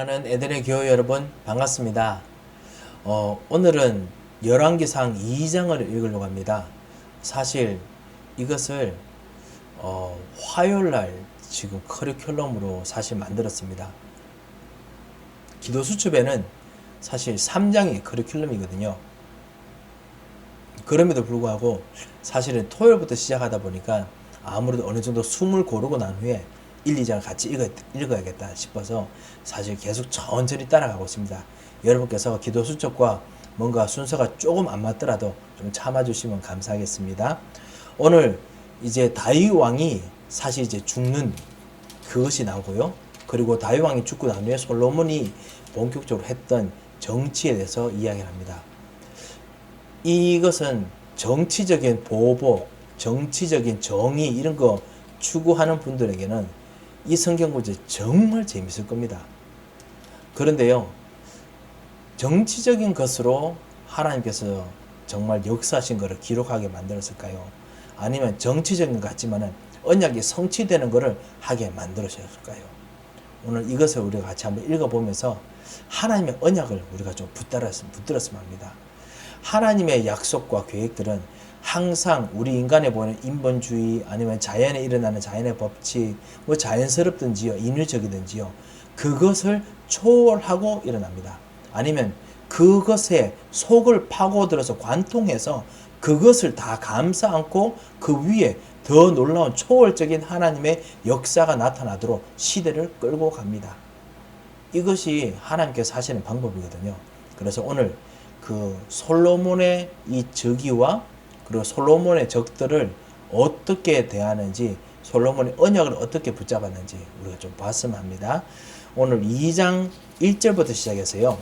사랑하는 에덴의 교회 여러분 반갑습니다. 오늘은 열왕기상 2장을 읽으려고 합니다. 사실 이것을 화요일날 지금 커리큘럼으로 사실 만들었습니다. 기도 수첩에는 사실 3장이 커리큘럼이거든요. 그럼에도 불구하고 사실은 토요일부터 시작하다 보니까 아무래도 어느 정도 숨을 고르고 난 후에 1, 2장을 같이 읽어야겠다 싶어서 사실 계속 천천히 따라가고 있습니다. 여러분께서 기도 수첩과 뭔가 순서가 조금 안 맞더라도 좀 참아주시면 감사하겠습니다. 오늘 이제 다윗 왕이 사실 이제 죽는 그것이 나오고요. 그리고 다윗 왕이 죽고 난 후에 솔로몬이 본격적으로 했던 정치에 대해서 이야기를 합니다. 이것은 정치적인 보복, 정치적인 정의 이런 거 추구하는 분들에게는 이 성경 구절 정말 재밌을 겁니다. 그런데요, 정치적인 것으로 하나님께서 정말 역사하신 것을 기록하게 만들었을까요? 아니면 정치적인 것 같지만은 언약이 성취되는 것을 하게 만들으셨을까요? 오늘 이것을 우리가 같이 한번 읽어보면서 하나님의 언약을 우리가 좀 붙들었으면 합니다. 하나님의 약속과 계획들은 항상 우리 인간에 보이는 인본주의 아니면 자연에 일어나는 자연의 법칙, 뭐 자연스럽든지요, 인위적이든지요, 그것을 초월하고 일어납니다. 아니면 그것에 속을 파고들어서 관통해서 그것을 다 감싸 안고 그 위에 더 놀라운 초월적인 하나님의 역사가 나타나도록 시대를 끌고 갑니다. 이것이 하나님께서 하시는 방법이거든요. 그래서 오늘 그 솔로몬의 이 즉위와 그리고 솔로몬의 적들을 어떻게 대하는지, 솔로몬의 언약을 어떻게 붙잡았는지 우리가 좀 봤으면 합니다. 오늘 2장 1절부터 시작해서요,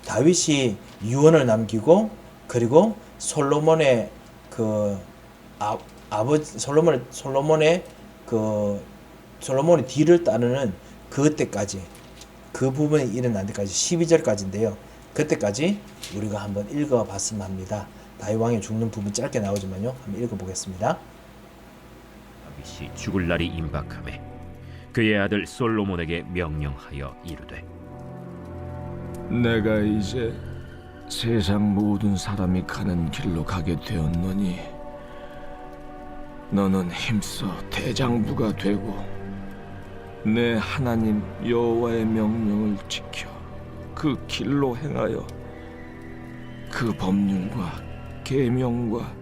다윗이 유언을 남기고 그리고 솔로몬의 그 아버지 솔로몬의 뒤를 따르는 그때까지, 그 부분이 일어난 데까지 12절까지인데요. 그때까지 우리가 한번 읽어봤으면 합니다. 다윗 왕이 죽는 부분 짧게 나오지만요, 한번 읽어보겠습니다. 다윗이 죽을 날이 임박하매 그의 아들 솔로몬에게 명령하여 이르되, 내가 이제 세상 모든 사람이 가는 길로 가게 되었노니 너는 힘써 대장부가 되고 내 하나님 여호와의 명령을 지켜 그 길로 행하여 그 법률과 계명과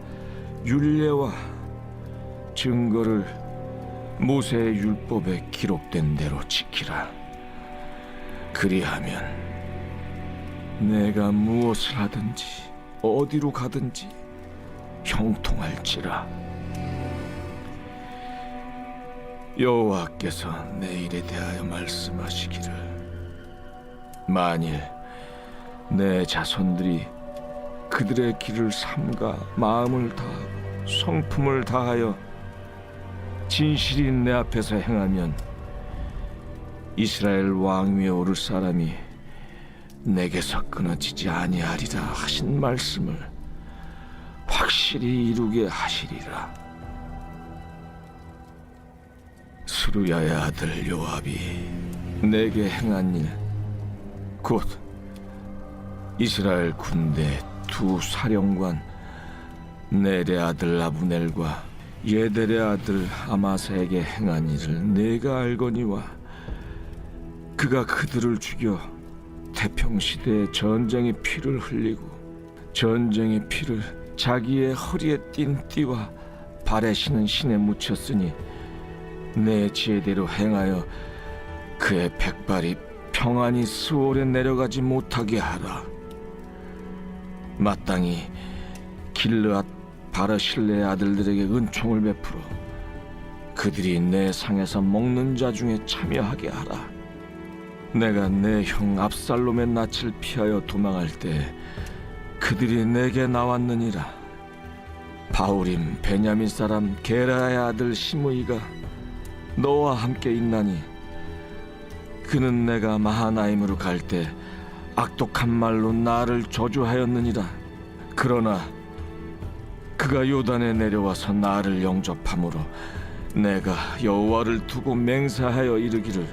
율례와 증거를 모세의 율법에 기록된 대로 지키라. 그리하면 내가 무엇을 하든지 어디로 가든지 형통할지라. 여호와께서 내 일에 대하여 말씀하시기를, 만일 내 자손들이 그들의 길을 삼가 마음을 다하고 성품을 다하여 진실이 내 앞에서 행하면 이스라엘 왕위에 오를 사람이 내게서 끊어지지 아니하리라 하신 말씀을 확실히 이루게 하시리라. 스루야의 아들 요압이 내게 행한 일, 곧 이스라엘 군대 두 사령관 넬의 아들 아브넬과 예델의 아들 아마사에게 행한 일을 내가 알거니와, 그가 그들을 죽여 태평시대에 전쟁의 피를 흘리고 전쟁의 피를 자기의 허리에 띤 띠와 발에 신은 신에 묻혔으니 내 지혜대로 행하여 그의 백발이 평안히 스올에 내려가지 못하게 하라. 마땅히 길르앗 바르실레의 아들들에게 은총을 베풀어 그들이 내 상에서 먹는 자 중에 참여하게 하라. 내가 내 형 압살롬의 낯을 피하여 도망할 때 그들이 내게 나왔느니라. 바울임 베냐민 사람 게라의 아들 시므이가 너와 함께 있나니, 그는 내가 마하나임으로 갈 때 악독한 말로 나를 저주하였느니라. 그러나 그가 요단에 내려와서 나를 영접함으로 내가 여호와를 두고 맹세하여 이르기를,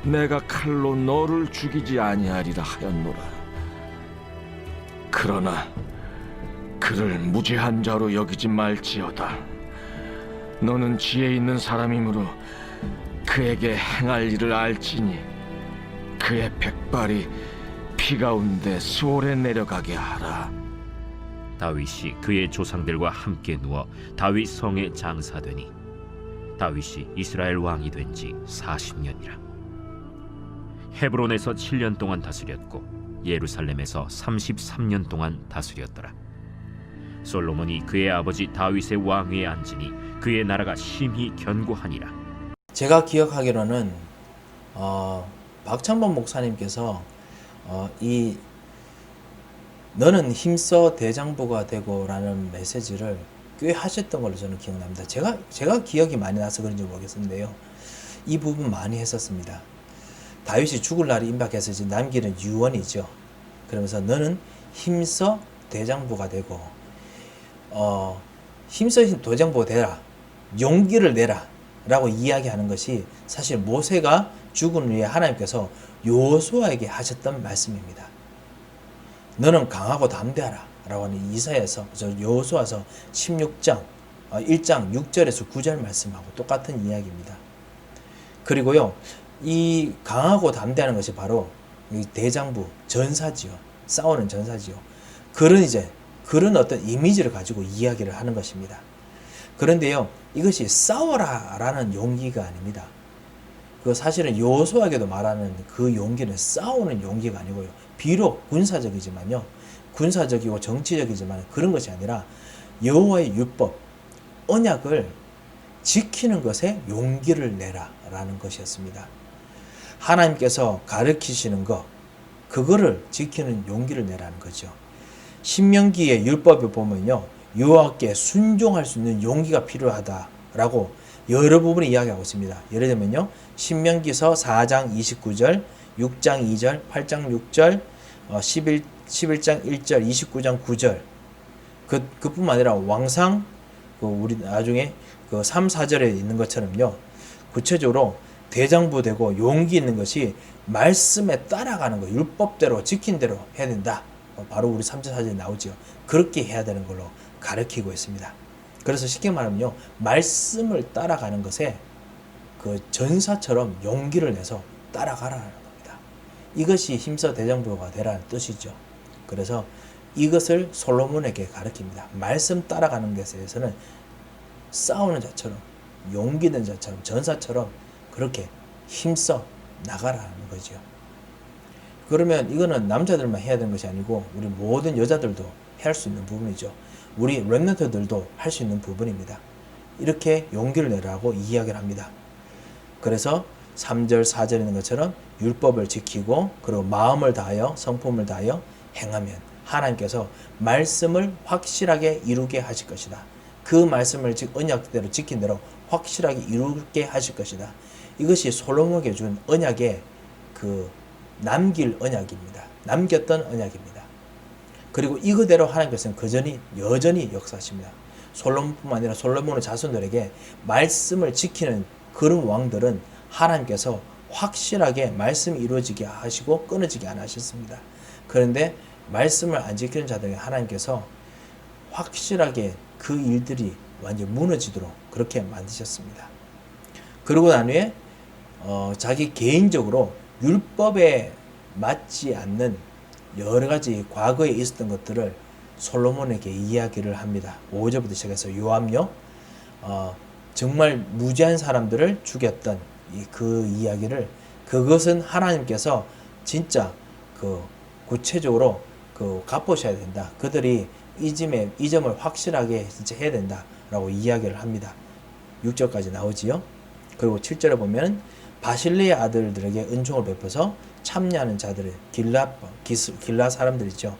내가 칼로 너를 죽이지 아니하리라 하였노라. 그러나 그를 무죄한 자로 여기지 말지어다. 너는 지혜 있는 사람이므로 그에게 행할 일을 알지니 그의 백발이 피 가운데 수월에 내려가게 하라. 다윗이 그의 조상들과 함께 누워 다윗 성에 장사되니 다윗이 이스라엘 왕이 된 지 40년이라. 헤브론에서 7년 동안 다스렸고 예루살렘에서 33년 동안 다스렸더라. 솔로몬이 그의 아버지 다윗의 왕위에 앉으니 그의 나라가 심히 견고하니라. 제가 기억하기로는 박찬범 목사님께서 이 너는 힘써 대장부가 되고라는 메시지를 꽤 하셨던 걸로 저는 기억납니다. 제가 기억이 많이 나서 그런지 모르겠는데요. 이 부분 많이 했었습니다. 다윗이 죽을 날이 임박해서 이제 남기는 유언이죠. 그러면서 너는 힘써 대장부가 되고 힘써 대장부가 되라, 용기를 내라 라고 이야기하는 것이 사실 모세가 죽은 후에 하나님께서 여호수아에게 하셨던 말씀입니다. 너는 강하고 담대하라 라고 하는 이사야서 여호수아서 16장 1장 6절에서 9절 말씀하고 똑같은 이야기입니다. 그리고요, 이 강하고 담대하는 것이 바로 이 대장부, 전사지요. 싸우는 전사지요. 그런 어떤 이미지를 가지고 이야기를 하는 것입니다. 그런데요, 이것이 싸워라 라는 용기가 아닙니다. 그 사실은 여호수아에게도 말하는 그 용기는 싸우는 용기가 아니고요. 비록 군사적이지만요. 군사적이고 정치적이지만 그런 것이 아니라 여호와의 율법, 언약을 지키는 것에 용기를 내라 라는 것이었습니다. 하나님께서 가르치시는 것, 그거를 지키는 용기를 내라는 거죠. 신명기의 율법에 보면요, 여호와께 순종할 수 있는 용기가 필요하다라고 여러 부분을 이야기하고 있습니다. 예를 들면요, 신명기서 4장 29절, 6장 2절, 8장 6절, 11장 1절, 29장 9절. 그뿐만 아니라 왕상, 우리 나중에 3, 4절에 있는 것처럼요, 구체적으로 대장부되고 용기 있는 것이 말씀에 따라가는 거, 율법대로 지킨 대로 해야 된다. 바로 우리 3절 4절에 나오죠. 그렇게 해야 되는 걸로 가르치고 있습니다. 그래서 쉽게 말하면요, 말씀을 따라가는 것에 그 전사처럼 용기를 내서 따라가라는 겁니다. 이것이 힘써 대장부가 되라는 뜻이죠. 그래서 이것을 솔로몬에게 가르칩니다. 말씀 따라가는 것에 대해서는 싸우는 자처럼, 용기 있는 자처럼, 전사처럼 그렇게 힘써 나가라는 거죠. 그러면 이거는 남자들만 해야 되는 것이 아니고 우리 모든 여자들도 할 수 있는 부분이죠. 우리 렘넌트들도 할 수 있는 부분입니다. 이렇게 용기를 내라고 이야기를 합니다. 그래서 3절 4절에 있는 것처럼 율법을 지키고 그리고 마음을 다하여 성품을 다하여 행하면 하나님께서 말씀을 확실하게 이루게 하실 것이다. 그 말씀을 언약대로 지킨 대로 확실하게 이루게 하실 것이다. 이것이 솔로몬에게 준 언약의 남길 언약입니다. 남겼던 언약입니다. 그리고 이거대로 하나님께서는 여전히 역사하십니다. 솔로몬뿐만 아니라 솔로몬의 자손들에게 말씀을 지키는 그런 왕들은 하나님께서 확실하게 말씀이 이루어지게 하시고 끊어지게 안 하셨습니다. 그런데 말씀을 안 지키는 자들에게 하나님께서 확실하게 그 일들이 완전히 무너지도록 그렇게 만드셨습니다. 그러고 난 후에 자기 개인적으로 율법에 맞지 않는 여러 가지 과거에 있었던 것들을 솔로몬에게 이야기를 합니다. 5절부터 시작해서 요압요, 정말 무지한 사람들을 죽였던 그 이야기를, 그것은 하나님께서 진짜 구체적으로 갚으셔야 된다. 그들이 이 점을 확실하게 진짜 해야 된다라고 이야기를 합니다. 6절까지 나오지요. 그리고 7절에 보면 바실레의 아들들에게 은총을 베풀어서 참여하는 자들을 길라 사람들이죠.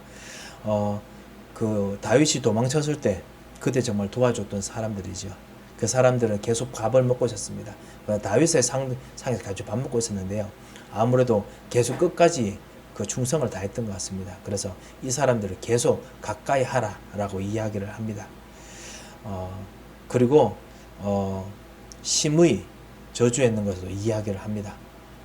다윗이 도망쳤을 때 그때 정말 도와줬던 사람들이죠. 그 사람들은 계속 밥을 먹고 있었습니다. 다윗의 상에서 같이 밥 먹고 있었는데요. 아무래도 계속 끝까지 충성을 다했던 것 같습니다. 그래서 이 사람들을 계속 가까이 하라라고 이야기를 합니다. 그리고 심의 저주했는 것으로 이야기를 합니다.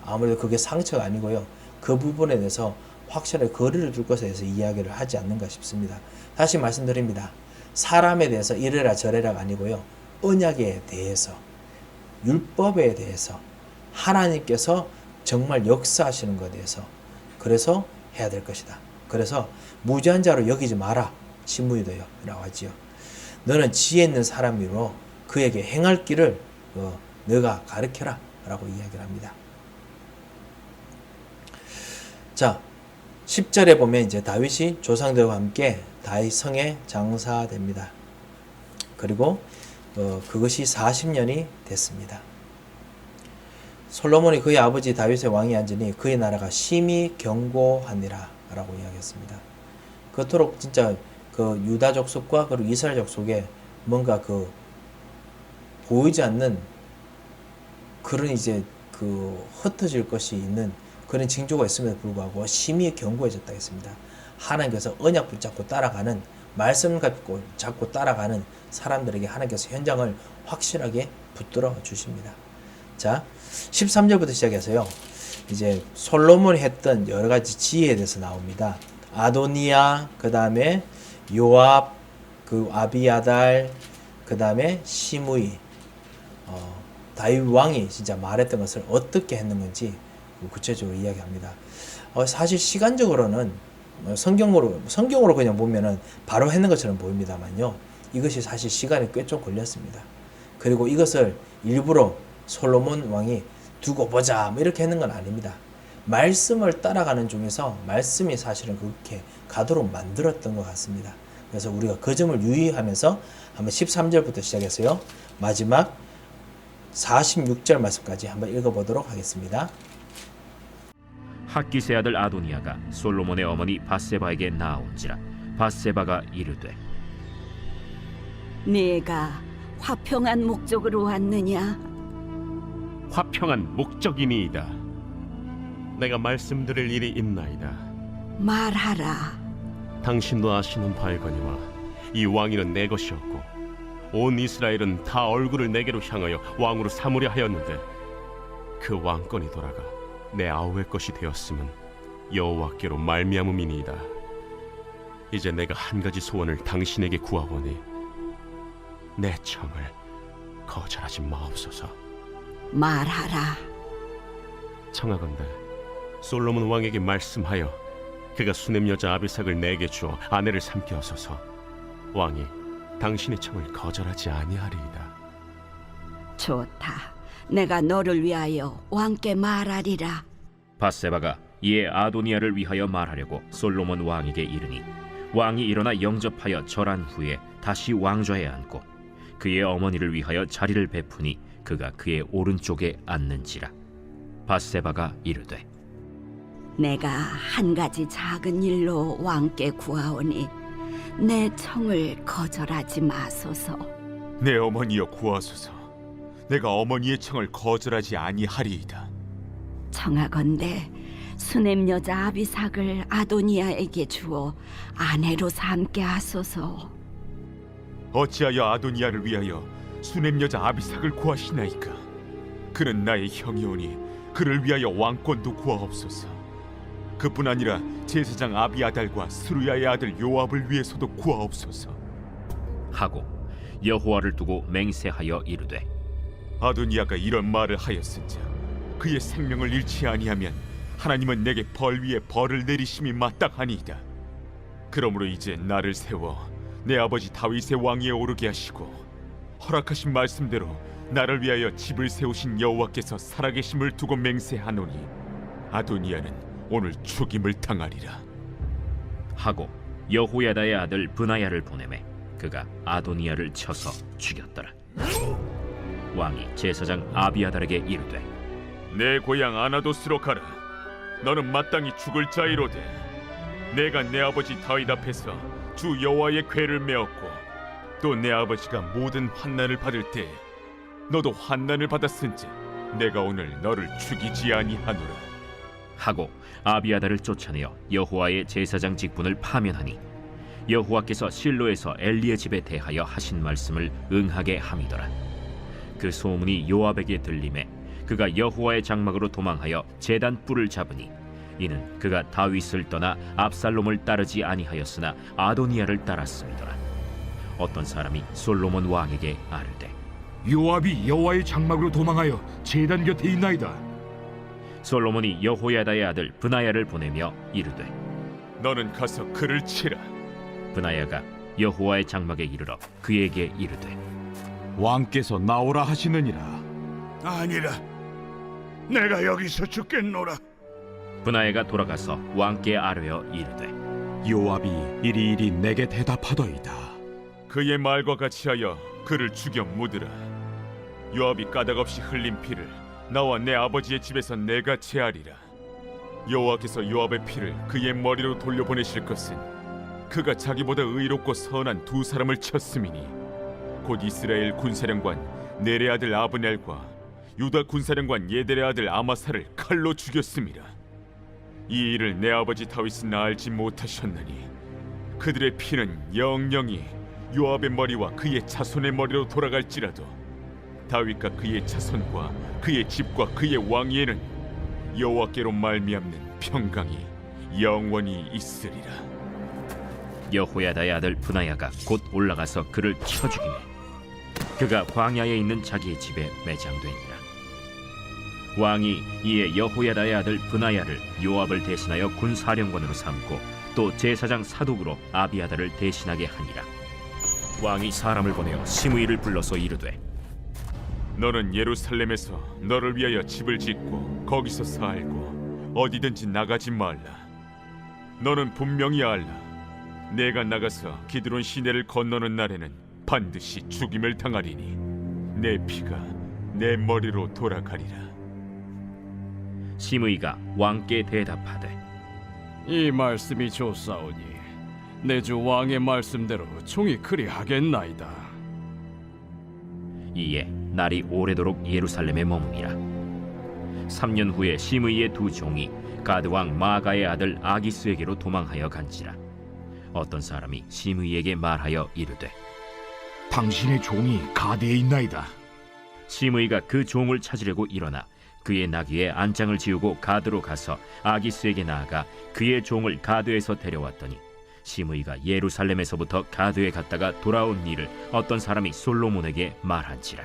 아무래도 그게 상처가 아니고요. 그 부분에 대해서 확실하게 거리를 둘 것에 대해서 이야기를 하지 않는가 싶습니다. 다시 말씀드립니다. 사람에 대해서 이래라 저래라가 아니고요. 언약에 대해서, 율법에 대해서, 하나님께서 정말 역사하시는 것에 대해서 그래서 해야 될 것이다. 그래서 무지한 자로 여기지 마라. 신무이도요 라고 하지요. 너는 지혜 있는 사람이로 그에게 행할 길을 너가 가르쳐라 라고 이야기를 합니다. 자, 10절에 보면 이제 다윗이 조상들과 함께 다윗 성에 장사됩니다. 그리고 그것이 40년이 됐습니다. 솔로몬이 그의 아버지 다윗의 왕이 앉으니 그의 나라가 심히 견고하니라 라고 이야기했습니다. 그토록 진짜 그 유다 족속과 그리고 이스라엘 족속에 뭔가 그 보이지 않는 그런 이제 그 흩어질 것이 있는 그런 징조가 있음에도 불구하고 심히 견고해졌다 했습니다. 하나님께서 언약 붙잡고 따라가는, 말씀 갖고 잡고 따라가는 사람들에게 하나님께서 현장을 확실하게 붙들어 주십니다. 자, 13절부터 시작해서요. 이제 솔로몬이 했던 여러 가지 지혜에 대해서 나옵니다. 아도니아, 그 다음에 요압, 그 아비아달, 그 다음에 시므이, 다윗 왕이 진짜 말했던 것을 어떻게 했는 건지 구체적으로 이야기합니다. 사실 시간적으로는 성경으로 그냥 보면은 바로 했는 것처럼 보입니다만요. 이것이 사실 시간이 꽤 좀 걸렸습니다. 그리고 이것을 일부러 솔로몬 왕이 두고 보자 뭐 이렇게 했는 건 아닙니다. 말씀을 따라가는 중에서 말씀이 사실은 그렇게 가도록 만들었던 것 같습니다. 그래서 우리가 그 점을 유의하면서 한번 13절부터 시작해서요. 마지막 46절 말씀까지 한번 읽어보도록 하겠습니다. 학기세 아들 아도니아가 솔로몬의 어머니 밧세바에게 나아온지라 밧세바가 이르되 네가 화평한 목적으로 왔느냐? 화평한 목적이니이다. 내가 말씀드릴 일이 있나이다. 말하라. 당신도 아시는 바이거니와 이 왕위는 내 것이었고 온 이스라엘은 다 얼굴을 내게로 향하여 왕으로 삼으려 하였는데 그 왕권이 돌아가 내 아우의 것이 되었음은 여호와께로 말미암음이니이다. 이제 내가 한 가지 소원을 당신에게 구하오니 내 청을 거절하지 마옵소서. 말하라. 청하건대 솔로몬 왕에게 말씀하여 그가 수냄 여자 아비삭을 내게 주어 아내를 삼게 하소서. 왕이 당신의 청을 거절하지 아니하리이다. 좋다. 내가 너를 위하여 왕께 말하리라. 밧세바가 이에 아도니아를 위하여 말하려고 솔로몬 왕에게 이르니 왕이 일어나 영접하여 절한 후에 다시 왕좌에 앉고 그의 어머니를 위하여 자리를 베푸니 그가 그의 오른쪽에 앉는지라. 밧세바가 이르되 내가 한 가지 작은 일로 왕께 구하오니 내 청을 거절하지 마소서. 내 어머니여 구하소서. 내가 어머니의 청을 거절하지 아니하리이다. 청하건대 수냄 여자 아비삭을 아도니아에게 주어 아내로 삼게 하소서. 어찌하여 아도니아를 위하여 수냄 여자 아비삭을 구하시나이까? 그는 나의 형이오니 그를 위하여 왕권도 구하옵소서. 그뿐 아니라 제사장 아비아달과 스루야의 아들 요압을 위해서도 구하옵소서. 하고 여호와를 두고 맹세하여 이르되 아도니아가 이런 말을 하였은즉 그의 생명을 잃지 아니하면 하나님은 내게 벌 위에 벌을 내리심이 마땅하니이다. 그러므로 이제 나를 세워 내 아버지 다윗의 왕위에 오르게 하시고 허락하신 말씀대로 나를 위하여 집을 세우신 여호와께서 살아계심을 두고 맹세하노니 아도니아는 오늘 죽임을 당하리라. 하고 여호야다의 아들 브나야를 보내매 그가 아도니아를 쳐서 죽였더라. 왕이 제사장 아비아달에게 이르되 내 고향 아나도스로 가라. 너는 마땅히 죽을 자이로되 내가 내 아버지 다윗 앞에서 주 여호와의 궤를 메었고 또 내 아버지가 모든 환난을 받을 때 너도 환난을 받았은즉 내가 오늘 너를 죽이지 아니하노라. 하고 아비아달을 쫓아내어 여호와의 제사장 직분을 파면하니 여호와께서 실로에서 엘리의 집에 대하여 하신 말씀을 응하게 함이더라. 그 소문이 요압에게 들림에 그가 여호와의 장막으로 도망하여 제단 뿔을 잡으니 이는 그가 다윗을 떠나 압살롬을 따르지 아니하였으나 아도니아를 따랐음이더라. 어떤 사람이 솔로몬 왕에게 아뢰되 요압이 여호와의 장막으로 도망하여 제단 곁에 있나이다. 솔로몬이 여호야다의 아들 브나야를 보내며 이르되 너는 가서 그를 치라. 브나야가 여호와의 장막에 이르러 그에게 이르되 왕께서 나오라 하시느니라. 아니라 내가 여기서 죽겠노라. 브나야가 돌아가서 왕께 아뢰어 이르되 요압이 이리이리 내게 대답하더이다. 그의 말과 같이 하여 그를 죽여 묻으라. 요압이 까닭없이 흘린 피를 나와 내 아버지의 집에서 내가 제하리라. 여호와께서 요압의 피를 그의 머리로 돌려보내실 것은 그가 자기보다 의롭고 선한 두 사람을 쳤음이니 곧 이스라엘 군사령관 넬의 아들 아브넬과 유다 군사령관 예델의 아들 아마사를 칼로 죽였음이라. 이 일을 내 아버지 다윗은 알지 못하셨나니 그들의 피는 영영이 요압의 머리와 그의 자손의 머리로 돌아갈지라도 다윗과 그의 자손과 그의 집과 그의 왕위에는 여호와께로 말미암는 평강이 영원히 있으리라. 여호야다의 아들 브나야가 곧 올라가서 그를 쳐 죽이매 그가 광야에 있는 자기의 집에 매장되니라. 왕이 이에 여호야다의 아들 브나야를 요압을 대신하여 군사령관으로 삼고 또 제사장 사독으로 아비아다를 대신하게 하니라. 왕이 사람을 보내어 시므이를 불러서 이르되 너는 예루살렘에서 너를 위하여 집을 짓고 거기서 살고 어디든지 나가지 말라. 너는 분명히 알라. 내가 나가서 기드론 시내를 건너는 날에는 반드시 죽임을 당하리니 내 피가 내 머리로 돌아가리라. 시므이가 왕께 대답하되 이 말씀이 좋사오니 내 주 왕의 말씀대로 종이 그리하겠나이다. 이에 날이 오래도록 예루살렘에 머무니라. 3년 후에 시므이의 두 종이 가드 왕 마가의 아들 아기스에게로 도망하여 간지라. 어떤 사람이 시므이에게 말하여 이르되 당신의 종이 가드에 있나이다. 시므이가 그 종을 찾으려고 일어나 그의 나귀에 안장을 지우고 가드로 가서 아기스에게 나아가 그의 종을 가드에서 데려왔더니 시므이가 예루살렘에서부터 가드에 갔다가 돌아온 일을 어떤 사람이 솔로몬에게 말한지라.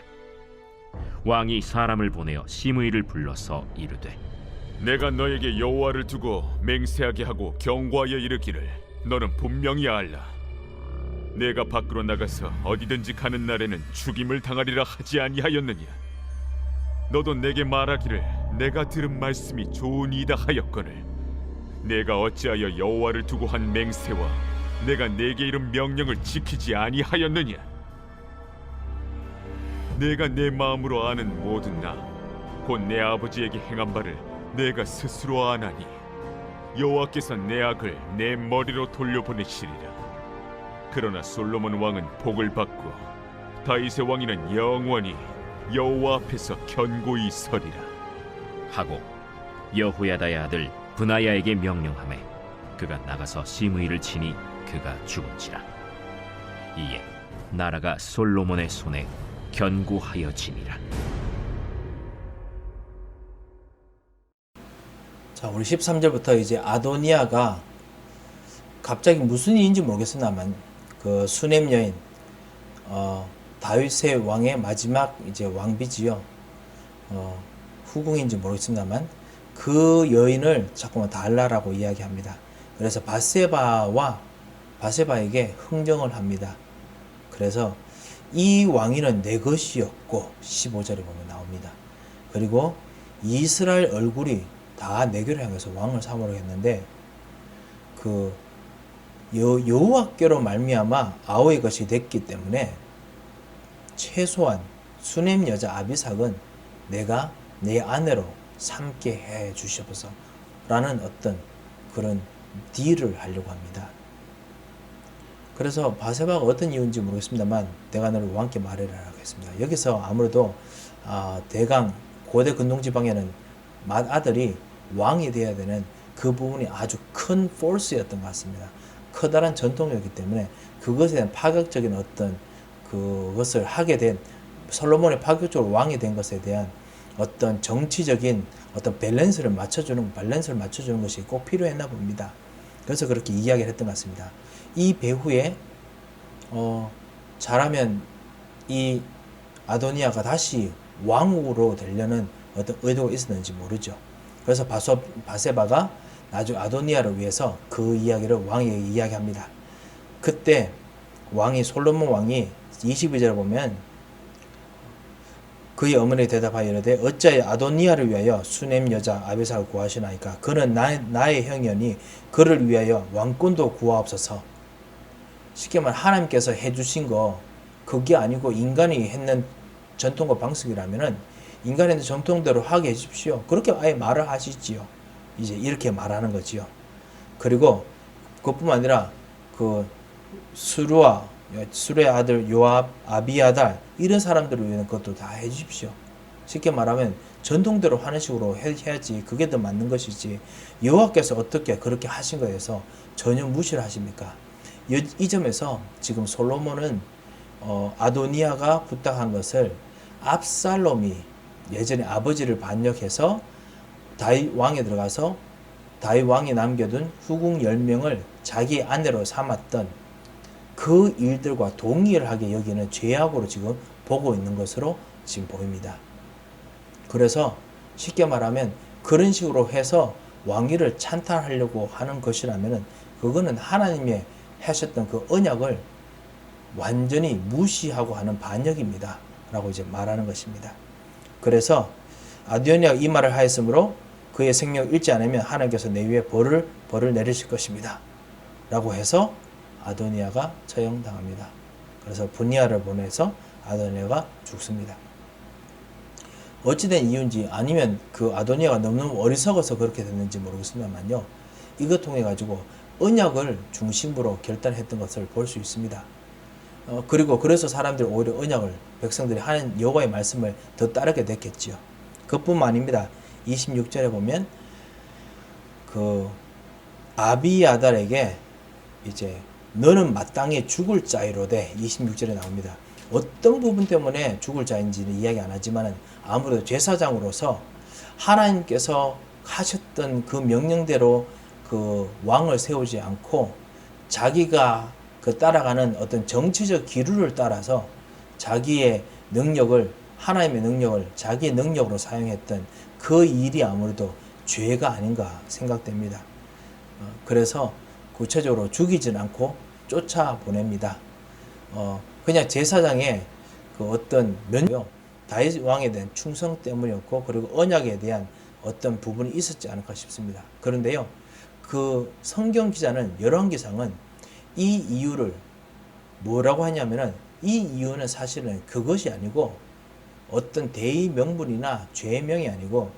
왕이 사람을 보내어 시므이를 불러서 이르되 내가 너에게 여호와를 두고 맹세하게 하고 경고하여 이르기를 너는 분명히 알라. 내가 밖으로 나가서 어디든지 가는 날에는 죽임을 당하리라 하지 아니하였느냐. 너도 내게 말하기를 내가 들은 말씀이 좋으니이다 하였거늘 내가 어찌하여 여호와를 두고 한 맹세와 내가 내게 이른 명령을 지키지 아니하였느냐. 내가 내 마음으로 아는 모든 나 곧 내 아버지에게 행한 바를 내가 스스로 아나니 여호와께서 내 악을 내 머리로 돌려보내시리라. 그러나 솔로몬 왕은 복을 받고 다윗의 왕위는 영원히 여호와 앞에서 견고히 서리라 하고 여호야다의 아들 브나야에게 명령하매 그가 나가서 시므이를 치니 그가 죽은지라. 이에 나라가 솔로몬의 손에 견고하여지니라. 자, 우리 13절부터 이제 아도니아가 갑자기 무슨 일인지 모르겠으나만 그 수넴 여인 다윗의 왕의 마지막 이제 왕비지요. 후궁인지 모르겠습니다만 그 여인을 자꾸만 달라라고 이야기합니다. 그래서 바세바에게 흥정을 합니다. 그래서 이 왕위는 내 것이었고 15절에 보면 나옵니다. 그리고 이스라엘 얼굴이 다 내게로 향해서 왕을 삼으려 했는데 그 여호와께로 말미암아 아우의 것이 됐기 때문에 최소한 수넴 여자 아비삭은 내가 내 아내로 삼게 해 주시옵소서 라는 어떤 그런 딜을 하려고 합니다. 그래서 바세바가 어떤 이유인지 모르겠습니다만 내가 너를 왕께 말해라 라고 했습니다. 여기서 아무래도 대강 고대 근동지방에는 맏아들이 왕이 되어야 되는 그 부분이 아주 큰 포스였던 것 같습니다. 커다란 전통이었기 때문에 그것에 대한 파격적인 어떤 그것을 하게 된 솔로몬의 파격적으로 왕이 된 것에 대한 어떤 정치적인 어떤 밸런스를 맞춰주는 것이 꼭 필요했나 봅니다. 그래서 그렇게 이야기를 했던 것 같습니다. 이 배후에 잘하면 이 아도니아가 다시 왕으로 되려는 어떤 의도가 있었는지 모르죠. 그래서 바세바가 나중에 아도니아를 위해서 그 이야기를 왕에게 이야기합니다. 그때 솔로몬 왕이 22절에 보면 그의 어머니 대답하여 이르되 어찌하여 아도니아를 위하여 수넴 여자 아비삭을 구하시나이까? 그는 나의 형이니 그를 위하여 왕권도 구하옵소서. 쉽게 말하면 하나님께서 해주신 거 그게 아니고 인간이 했는 전통과 방식이라면은 인간이 했는 전통대로 하게 해주십시오. 그렇게 아예 말을 하시지요. 이제 이렇게 말하는 거지요. 그리고 그것뿐만 아니라 그 수르의 아들 요압, 아비아달 이런 사람들을 위한 것도 다 해주십시오. 쉽게 말하면 전통대로 하는 식으로 해야지 그게 더 맞는 것이지 여호와께서 어떻게 그렇게 하신 거에서 전혀 무시를 하십니까? 이 점에서 지금 솔로몬은 아도니아가 부탁한 것을 압살롬이 예전에 아버지를 반역해서 다윗 왕에 들어가서 다윗 왕이 남겨둔 후궁 10명을 자기 아내로 삼았던 그 일들과 동일하게 여기는 죄악으로 지금 보고 있는 것으로 지금 보입니다. 그래서 쉽게 말하면 그런 식으로 해서 왕위를 찬탈하려고 하는 것이라면 그거는 하나님의 하셨던 그 언약을 완전히 무시하고 하는 반역입니다. 라고 이제 말하는 것입니다. 그래서 아도니아가 이 말을 하였으므로 그의 생명을 잃지 않으면 하나님께서 내 위에 벌을 내리실 것입니다. 라고 해서 아도니아가 처형당합니다. 그래서 분이아를 보내서 아도니아가 죽습니다. 어찌된 이유인지 아니면 그 아도니아가 너무너무 어리석어서 그렇게 됐는지 모르겠습니다만요. 이것 통해 가지고 언약을 중심으로 결단했던 것을 볼 수 있습니다. 그리고 그래서 사람들이 오히려 백성들이 하는 여호와의 말씀을 더 따르게 됐겠지요. 그뿐만 아닙니다. 26절에 보면 그 아비아달에게 이제 너는 마땅히 죽을 자이로되 26절에 나옵니다. 어떤 부분 때문에 죽을 자인지는 이야기 안 하지만 아무래도 제사장으로서 하나님께서 하셨던 그 명령대로 그 왕을 세우지 않고 자기가 그 따라가는 어떤 정치적 기류를 따라서 자기의 능력을 하나님의 능력을 자기의 능력으로 사용했던 그 일이 아무래도 죄가 아닌가 생각됩니다. 그래서 구체적으로 죽이진 않고 쫓아보냅니다. 그냥 제사장의 그 어떤 면요 다윗 왕에 대한 충성 때문이었고 그리고 언약에 대한 어떤 부분이 있었지 않을까 싶습니다. 그런데요, 그 성경 기자는 열왕기상은 이 이유를 뭐라고 하냐면은 이 이유는 사실은 그것이 아니고 어떤 대의 명분이나 죄명이 아니고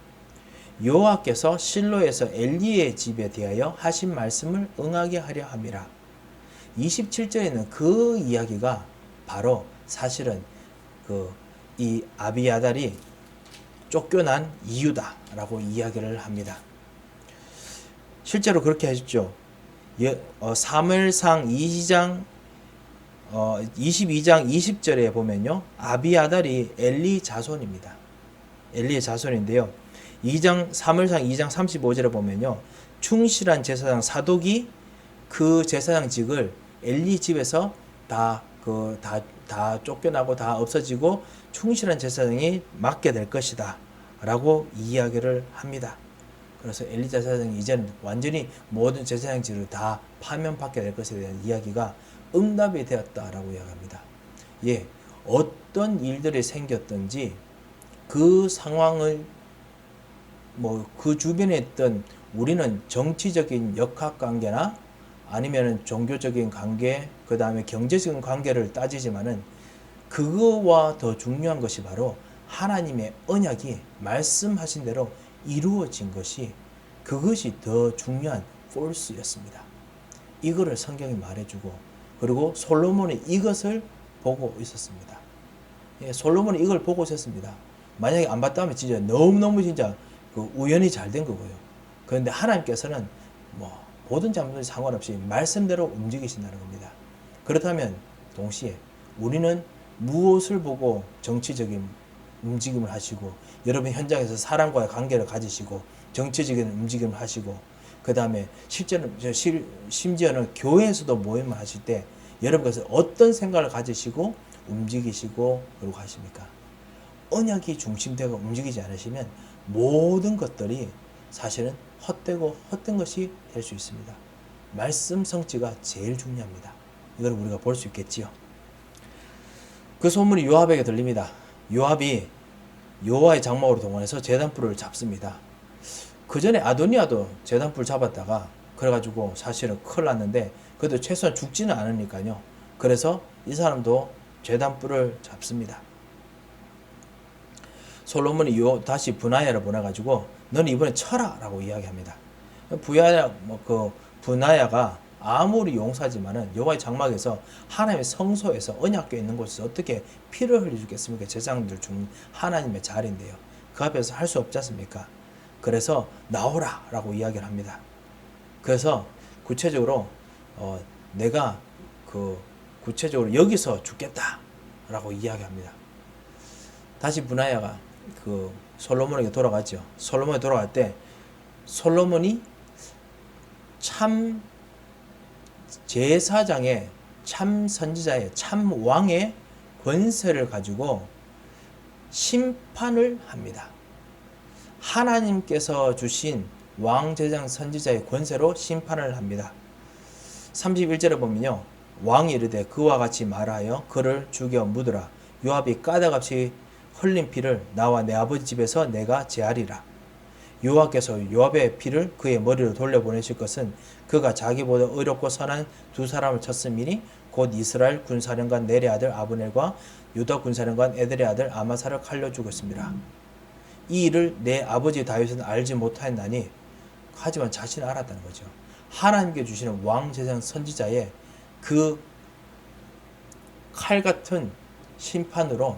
여호와께서 실로에서 엘리의 집에 대하여 하신 말씀을 응하게 하려 함이라. 27절에는 그 이야기가 바로 사실은 이 아비아달이 쫓겨난 이유다라고 이야기를 합니다. 실제로 그렇게 하셨죠. 사무엘상 22장 20절에 보면요, 아비아달이 엘리 자손입니다. 엘리의 자손인데요. 사무엘상 2장 35절에 보면요, 충실한 제사장 사독이 그 제사장직을 엘리 집에서 다 쫓겨나고 다 없어지고 충실한 제사장이 맡게 될 것이다 라고 이야기를 합니다. 그래서 엘리 제사장이 이제는 완전히 모든 제사장직을 다 파면받게 될 것에 대한 이야기가 응답이 되었다라고 이야기합니다. 예, 어떤 일들이 생겼든지 그 상황을 그 주변에 있던 우리는 정치적인 역학관계나 아니면 종교적인 관계, 그 다음에 경제적인 관계를 따지지만은 그거와 더 중요한 것이 바로 하나님의 언약이 말씀하신 대로 이루어진 것이 그것이 더 중요한 포스였습니다. 이거를 성경이 말해주고 그리고 솔로몬이 이것을 보고 있었습니다. 예, 솔로몬이 이걸 보고 있었습니다. 만약에 안 봤다면 진짜 너무너무 진짜 우연히 잘 된 거고요. 그런데 하나님께서는 모든 잘못이 상관없이 말씀대로 움직이신다는 겁니다. 그렇다면 동시에 우리는 무엇을 보고 정치적인 움직임을 하시고 여러분 현장에서 사람과의 관계를 가지시고 정치적인 움직임을 하시고 그 다음에 실제는 심지어는 교회에서도 모임을 하실 때 여러분께서 어떤 생각을 가지시고 움직이시고 그러고 하십니까? 언약이 중심되고 움직이지 않으시면 모든 것들이 사실은 헛되고 헛된 것이 될 수 있습니다. 말씀 성취가 제일 중요합니다. 이걸 우리가 볼 수 있겠지요. 그 소문이 요압에게 들립니다. 요압이 여호와의 장막으로 동원해서 제단불을 잡습니다. 그 전에 아도니아도 제단불 잡았다가 그래가지고 사실은 큰일 났는데 그래도 최소한 죽지는 않으니까요. 그래서 이 사람도 제단불을 잡습니다. 솔로몬이 다시 분하야를 보내가지고 너는 이번에 쳐라 라고 이야기합니다. 분하야가 아무리 용사지만은 여호와의 장막에서 하나님의 성소에서 언약궤 있는 곳에서 어떻게 피를 흘려주겠습니까? 제사장들 중 하나님의 자리인데요. 그 앞에서 할 수 없지 않습니까? 그래서 나오라 라고 이야기를 합니다. 그래서 구체적으로 내가 구체적으로 여기서 죽겠다 라고 이야기합니다. 다시 분하야가 솔로몬에게 돌아갔죠. 솔로몬이 돌아갈 때 솔로몬이 참 제사장의 참 선지자의 참 왕의 권세를 가지고 심판을 합니다. 하나님께서 주신 왕, 제사장, 선지자의 권세로 심판을 합니다. 31절에 보면요. 왕이 이르되 그와 같이 말하여 그를 죽여 묻으라. 요압이 까닭없이 흘린 피를 나와 내 아버지 집에서 내가 제하리라. 여호와께서 요압의 피를 그의 머리로 돌려보내실 것은 그가 자기보다 의롭고 선한 두 사람을 쳤음이니 곧 이스라엘 군사령관 넬의 아들 아브넬과 유다 군사령관 에델의 아들 아마사를 칼로 죽였습니다. 이 일을 내 아버지 다윗은 알지 못하였나니 하지만 자신은 알았다는 거죠. 하나님께 주시는 왕, 제사장, 선지자의 그 칼 같은 심판으로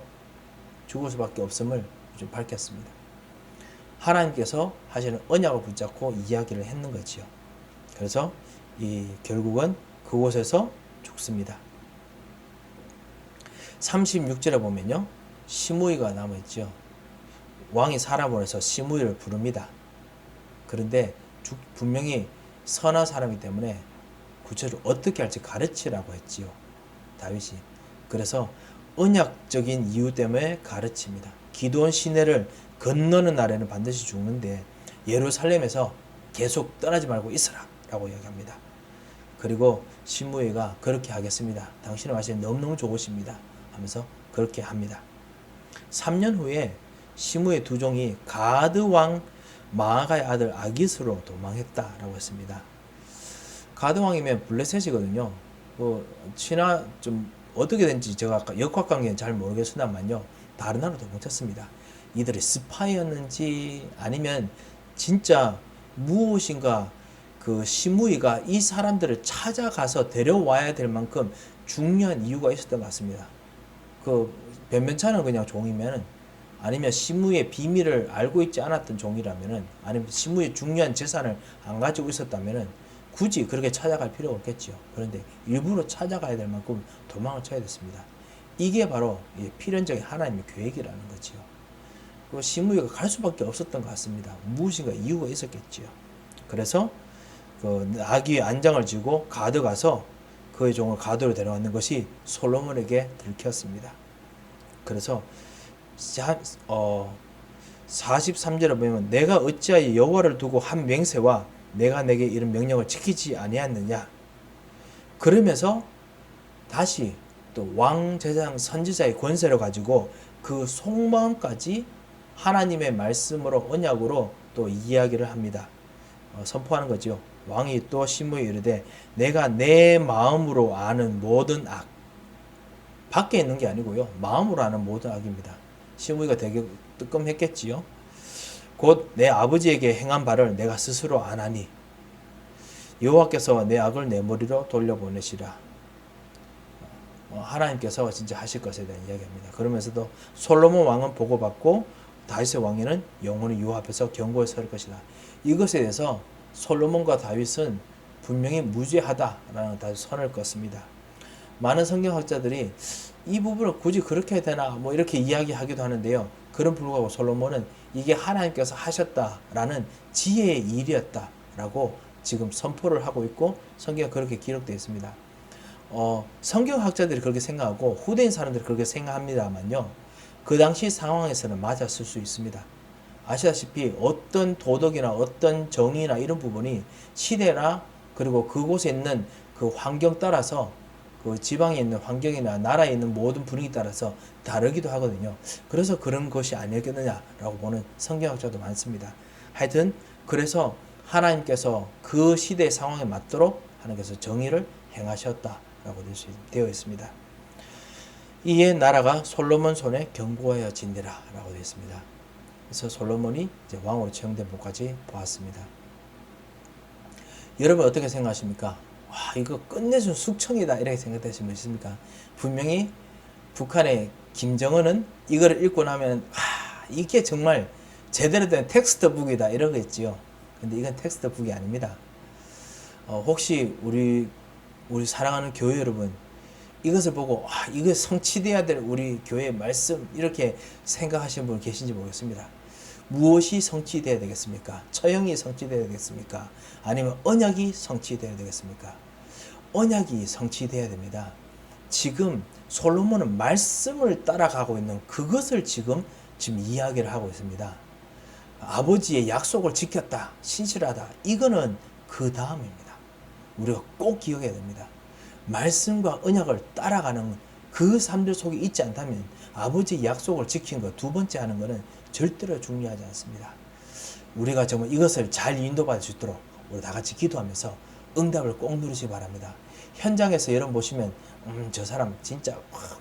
죽을 수밖에 없음을 좀 밝혔습니다. 하나님께서 하시는 언약을 붙잡고 이야기를 했는 거지요. 그래서 결국은 그곳에서 죽습니다. 36절에 보면요. 시므이가 남아있죠. 왕이 사람 보내서 시므이를 부릅니다. 그런데 분명히 선한 사람이기 때문에 구체적으로 어떻게 할지 가르치라고 했지요. 다윗이. 그래서 언약적인 이유 때문에 가르칩니다. 기드온 시내를 건너는 날에는 반드시 죽는데 예루살렘에서 계속 떠나지 말고 있어라 라고 이야기합니다. 그리고 시므이가 그렇게 하겠습니다. 당신의 말씀이 너무너무 좋으십니다 하면서 그렇게 합니다. 3년 후에 시므이의 두 종이 가드 왕 마아가의 아들 아깃으로 도망했다라고 했습니다. 가드 왕이면 블레셋이거든요. 친하 좀 어떻게 된지 제가 역학관계는 잘 모르겠으나만요. 다른 나라도 못했습니다. 이들이 스파이였는지 아니면 진짜 무엇인가 시므이가 이 사람들을 찾아가서 데려와야 될 만큼 중요한 이유가 있었던 것 같습니다. 변변찮은 그냥 종이면은 아니면 시므이의 비밀을 알고 있지 않았던 종이라면은 아니면 시므이의 중요한 재산을 안 가지고 있었다면은 굳이 그렇게 찾아갈 필요가 없겠지요. 그런데 일부러 찾아가야 될 만큼 도망을 쳐야 됐습니다. 이게 바로 필연적인 하나님의 계획이라는 거지요. 시므이가 갈 수밖에 없었던 것 같습니다. 무엇인가 이유가 있었겠지요. 그래서 나귀의 안장을 지고 가드 가서 그의 종을 가드로 데려왔는 것이 솔로몬에게 들켰습니다. 그래서 43절에 보면 내가 어찌하여 여호와를 두고 한 맹세와 내가 내게 이런 명령을 지키지 아니하였느냐. 그러면서 다시 또 왕, 제사장, 선지자의 권세를 가지고 그 속마음까지 하나님의 말씀으로 언약으로 또 이야기를 합니다. 선포하는 거죠. 왕이 또 시므이에 이르되 내가 내 마음으로 아는 모든 악, 밖에 있는 게 아니고요. 마음으로 아는 모든 악입니다. 시므이가 되게 뜨끔했겠지요. 곧 내 아버지에게 행한 바를 내가 스스로 안하니 여호와께서 내 악을 내 머리로 돌려보내시라. 하나님께서 진짜 하실 것에 대한 이야기입니다. 그러면서도 솔로몬 왕은 보고받고 다윗의 왕위는 영원히 여호와 앞에서 견고히 설 것이다. 이것에 대해서 솔로몬과 다윗은 분명히 무죄하다라는 선을 껐습니다. 많은 성경학자들이 이 부분을 굳이 그렇게 해야 되나 뭐 이렇게 이야기하기도 하는데요. 그런 불구하고 솔로몬은 이게 하나님께서 하셨다라는 지혜의 일이었다라고 지금 선포를 하고 있고 성경에 그렇게 기록되어 있습니다. 성경학자들이 그렇게 생각하고 후대인 사람들이 그렇게 생각합니다만요. 그 당시 상황에서는 맞았을 수 있습니다. 아시다시피 어떤 도덕이나 어떤 정의나 이런 부분이 시대나 그리고 그곳에 있는 그 환경 따라서 그 지방에 있는 환경이나 나라에 있는 모든 분위기 따라서 다르기도 하거든요. 그래서 그런 것이 아니었겠느냐라고 보는 성경학자도 많습니다. 하여튼 그래서 하나님께서 그 시대의 상황에 맞도록 하나님께서 정의를 행하셨다라고 되어 있습니다. 이에 나라가 솔로몬 손에 견고하여진대라 라고 되어 있습니다. 그래서 솔로몬이 이제 왕으로 채용된 부까지 보았습니다. 여러분 어떻게 생각하십니까? 와, 이거 끝내준 숙청이다 이렇게 생각되시면 있습니까? 분명히 북한의 김정은은 이거를 읽고 나면 이게 정말 제대로 된 텍스트북이다 이러겠지요. 근데 이건 텍스트북이 아닙니다. 혹시 우리 사랑하는 교회 여러분 이것을 보고 이거 성취돼야 될 우리 교회의 말씀 이렇게 생각하시는 분 계신지 모르겠습니다. 무엇이 성취돼야 되겠습니까? 처형이 성취돼야 되겠습니까? 아니면 언약이 성취돼야 되겠습니까? 언약이 성취돼야 됩니다. 지금 솔로몬은 말씀을 따라가고 있는 그것을 지금 이야기를 하고 있습니다. 아버지의 약속을 지켰다, 신실하다. 이거는 그 다음입니다. 우리가 꼭 기억해야 됩니다. 말씀과 언약을 따라가는 그 삶들 속에 있지 않다면 아버지의 약속을 지킨 것 두 번째 하는 것은 절대로 중요하지 않습니다. 우리가 정말 이것을 잘 인도받을 수 있도록 우리 다 같이 기도하면서 응답을 꼭 누리시기 바랍니다. 현장에서 여러분 보시면 저 사람 진짜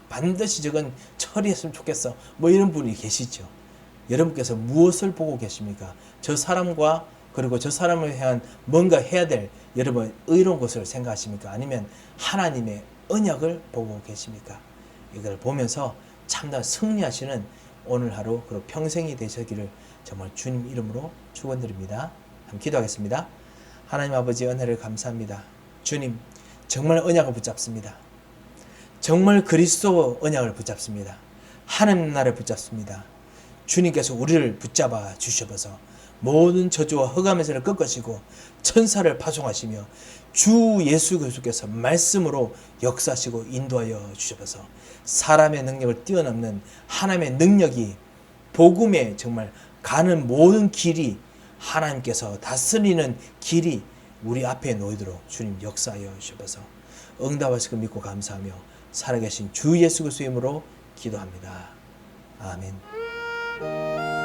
반드시 저건 처리했으면 좋겠어 뭐 이런 분이 계시죠. 여러분께서 무엇을 보고 계십니까? 저 사람과 그리고 저 사람을 향한 뭔가 해야 될 여러분 의로운 것을 생각하십니까? 아니면 하나님의 언약을 보고 계십니까? 이걸 보면서 참다 승리하시는 오늘 하루 그리고 평생이 되시기를 정말 주님 이름으로 축원드립니다. 한번 기도하겠습니다. 하나님 아버지 은혜를 감사합니다. 주님 정말 언약을 붙잡습니다. 정말 그리스도 언약을 붙잡습니다. 하나님 나라를 붙잡습니다. 주님께서 우리를 붙잡아 주셔서 모든 저주와 흑암에서를 꺾으시고 천사를 파송하시며 주 예수 그리스도께서 말씀으로 역사하시고 인도하여 주셔서 사람의 능력을 뛰어넘는 하나님의 능력이 복음에 정말 가는 모든 길이 하나님께서 다스리는 길이 우리 앞에 놓이도록 주님 역사하여 주셔서 응답하실 것 믿고 감사하며 살아계신 주 예수 그리스도의 이름으로 기도합니다. 아멘.